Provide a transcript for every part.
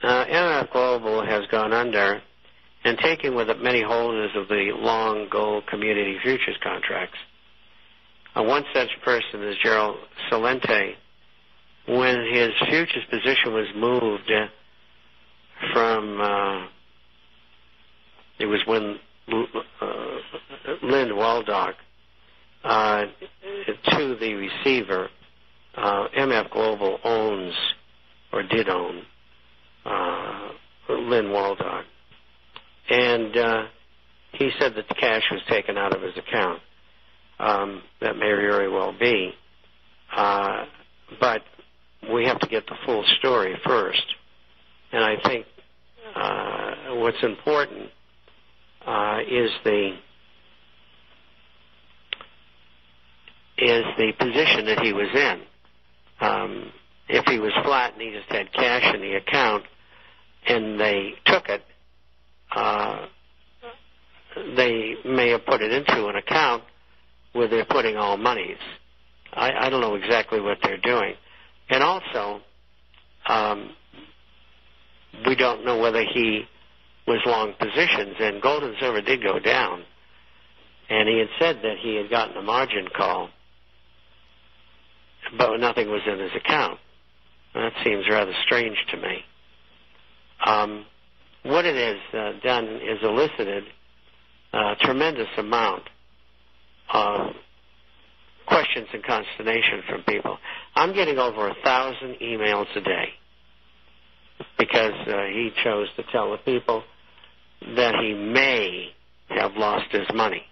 MF Global has gone under and taken with it many holders of the long gold commodity futures contracts. One such person is Gerald Salente. When his futures position was moved from, it was when Lynn Waldock to the receiver, MF Global owns, or did own, Lynn Waldock. And he said that the cash was taken out of his account. That may very well be. But we have to get the full story first. And I think what's important is the position that he was in. If he was flat and he just had cash in the account and they took it, they may have put it into an account where they're putting all monies. I don't know exactly what they're doing. And also, we don't know whether he was long positions, and gold and silver did go down. And he had said that he had gotten a margin call, but nothing was in his account. That seems rather strange to me. What it has done is elicited a tremendous amount of questions and consternation from people. I'm getting over 1,000 emails a day because he chose to tell the people that he may have lost his money.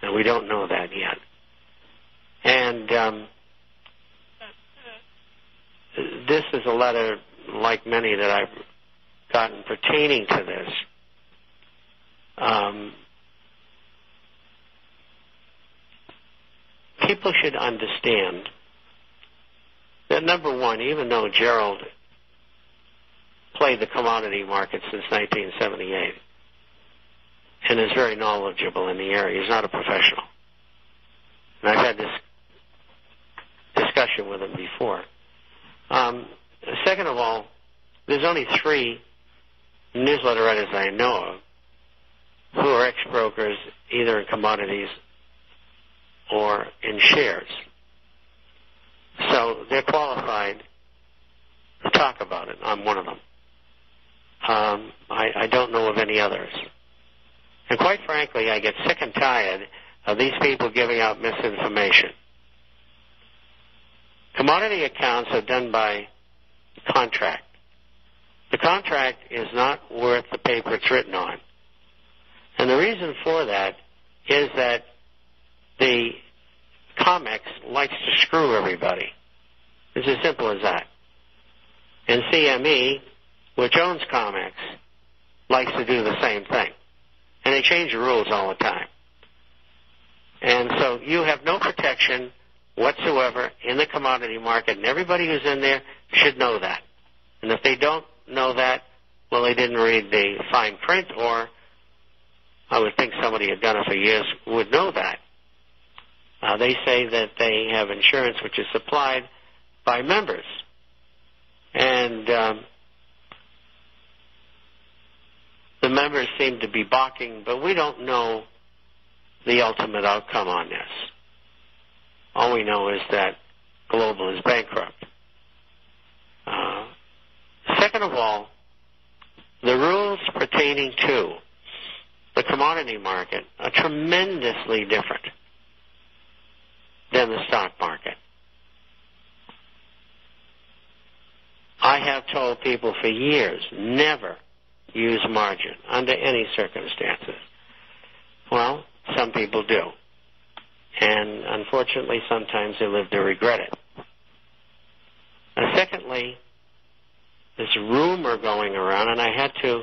And we don't know that yet. And this is a letter, like many that I've gotten pertaining to this. People should understand that, number one, even though Gerald played the commodity market since 1978 and is very knowledgeable in the area, he's not a professional. And I've had this discussion with him before. Second of all, there's only 3 newsletter writers I know of who are ex-brokers either in commodities or in shares. So they're qualified to talk about it. I'm one of them. I don't know of any others. And quite frankly, I get sick and tired of these people giving out misinformation. Commodity accounts are done by contract. The contract is not worth the paper it's written on. And the reason for that is that the COMEX likes to screw everybody. It's as simple as that. And CME, which owns COMEX, likes to do the same thing. And they change the rules all the time. And so you have no protection whatsoever in the commodity market, and everybody who's in there should know that. And if they don't know that, well, they didn't read the fine print, or I would think somebody who had done it for years would know that. They say that they have insurance which is supplied by members. And the members seem to be balking, but we don't know the ultimate outcome on this. All we know is that Global is bankrupt. Second of all, the rules pertaining to the commodity market are tremendously different than the stock market. I have told people for years, never use margin under any circumstances. Well, some people do. And unfortunately, sometimes they live to regret it. And secondly, this rumor going around, and I had to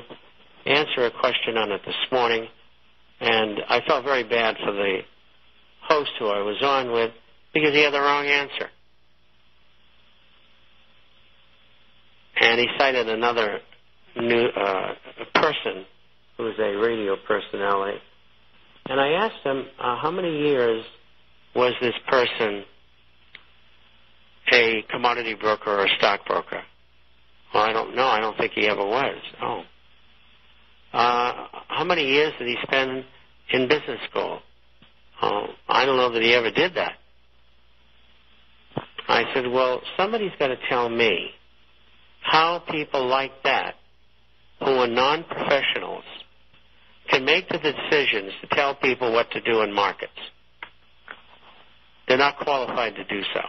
answer a question on it this morning, and I felt very bad for the host who I was on with because he had the wrong answer. And he cited another person who was a radio personality. And I asked him, how many years was this person a commodity broker or a stockbroker? Well, I don't know. I don't think he ever was. Oh. How many years did he spend in business school? Oh, I don't know that he ever did that. I said, well, somebody's got to tell me how people like that, who are non-professionals, can make the decisions to tell people what to do in markets. They're not qualified to do so.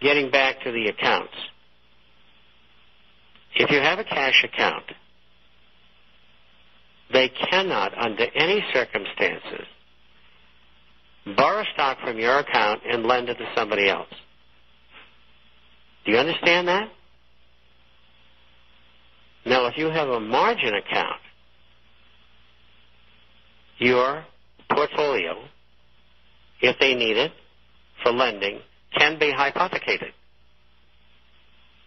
Getting back to the accounts. If you have a cash account, they cannot, under any circumstances, borrow stock from your account and lend it to somebody else. Do you understand that? Now, if you have a margin account, your portfolio, if they need it for lending, can be hypothecated.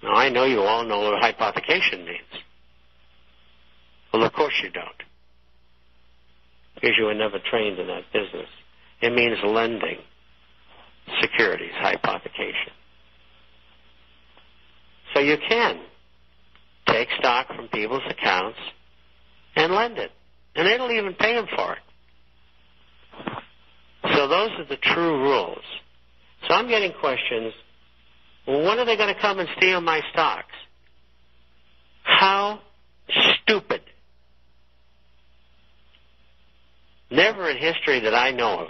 Now, I know you all know what hypothecation means. Well, of course you don't, because you were never trained in that business. It means lending securities, hypothecation. So you can take stock from people's accounts and lend it, and they don't even pay them for it. So those are the true rules. So I'm getting questions, well, when are they going to come and steal my stocks? How stupid. Never in history that I know of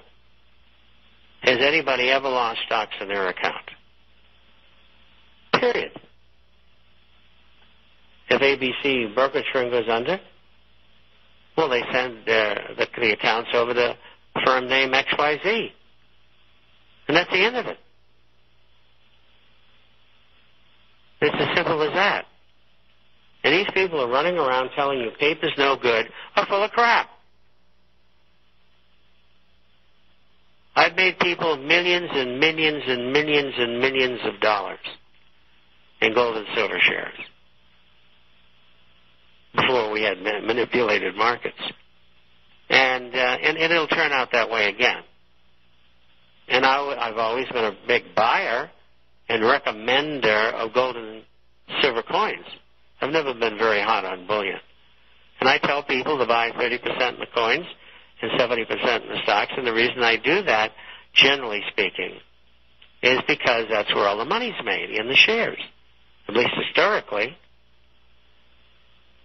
has anybody ever lost stocks in their account. Period. If ABC brokerage firm goes under, well, they send the accounts over to firm name XYZ. And that's the end of it. It's as simple as that. And these people are running around telling you paper's no good are full of crap. I've made people millions and millions and millions and millions of dollars in gold and silver shares before we had manipulated markets. And it'll turn out that way again. And I've always been a big buyer and recommender of gold and silver coins. I've never been very hot on bullion. And I tell people to buy 30% in the coins and 70% in the stocks. And the reason I do that, generally speaking, is because that's where all the money's made, in the shares, at least historically.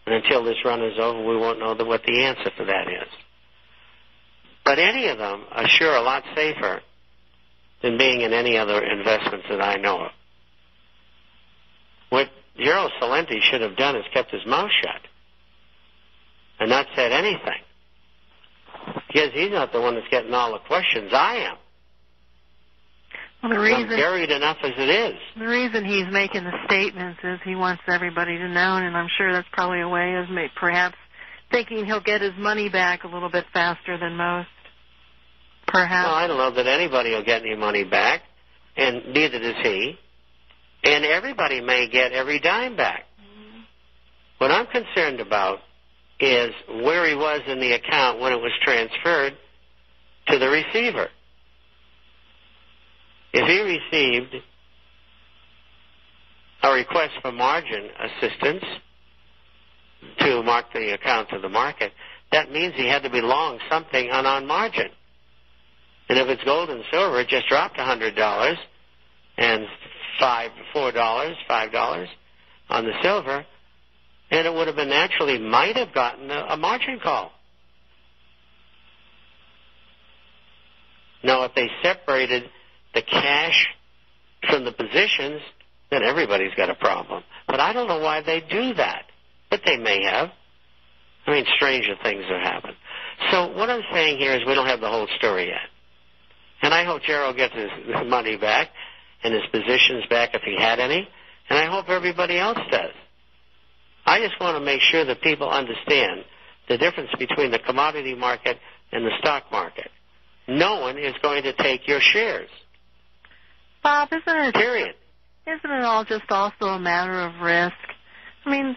And until this run is over, we won't know what the answer for that is. But any of them are sure a lot safer than being in any other investments that I know of. What Gerald Salenti should have done is kept his mouth shut and not said anything. Because he's not the one that's getting all the questions. I am. Well, I'm buried enough as it is. The reason he's making the statements is he wants everybody to know, and I'm sure that's probably a way of perhaps thinking he'll get his money back a little bit faster than most. Perhaps. Well, I don't know that anybody will get any money back, and neither does he. And everybody may get every dime back. Mm-hmm. What I'm concerned about is where he was in the account when it was transferred to the receiver. If he received a request for margin assistance to mark the account to the market, that means he had to be long something on margin. And if it's gold and silver, it just dropped $100 and $5 on the silver, and it would have been naturally might have gotten a margin call. Now, if they separated the cash from the positions, then everybody's got a problem. But I don't know why they do that. But they may have. I mean, stranger things have happened. So what I'm saying here is we don't have the whole story yet. And I hope Gerald gets his money back and his positions back if he had any. And I hope everybody else does. I just want to make sure that people understand the difference between the commodity market and the stock market. No one is going to take your shares. Bob, isn't it? Period. Isn't it all just also a matter of risk? I mean,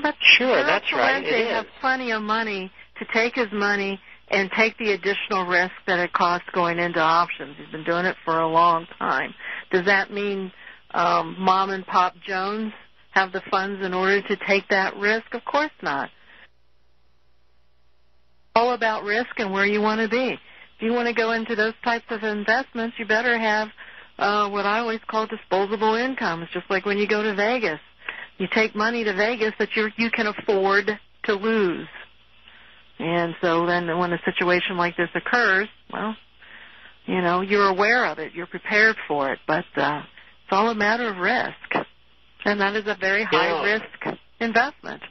but sure, that's right. It is. Have plenty of money to take his money and take the additional risk that it costs going into options. He's been doing it for a long time. Does that mean Mom and Pop Jones have the funds in order to take that risk? Of course not. All about risk and where you want to be. If you want to go into those types of investments, you better have what I always call disposable income. It's just like when you go to Vegas. You take money to Vegas that you can afford to lose. And so then when a situation like this occurs, well, you know, you're aware of it. You're prepared for it. But it's all a matter of risk. And that is a very high-risk investment.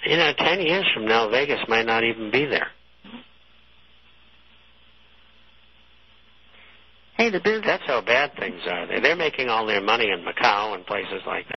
10 years from now, Vegas might not even be there. Hey, the business. That's how bad things are. They're making all their money in Macau and places like that.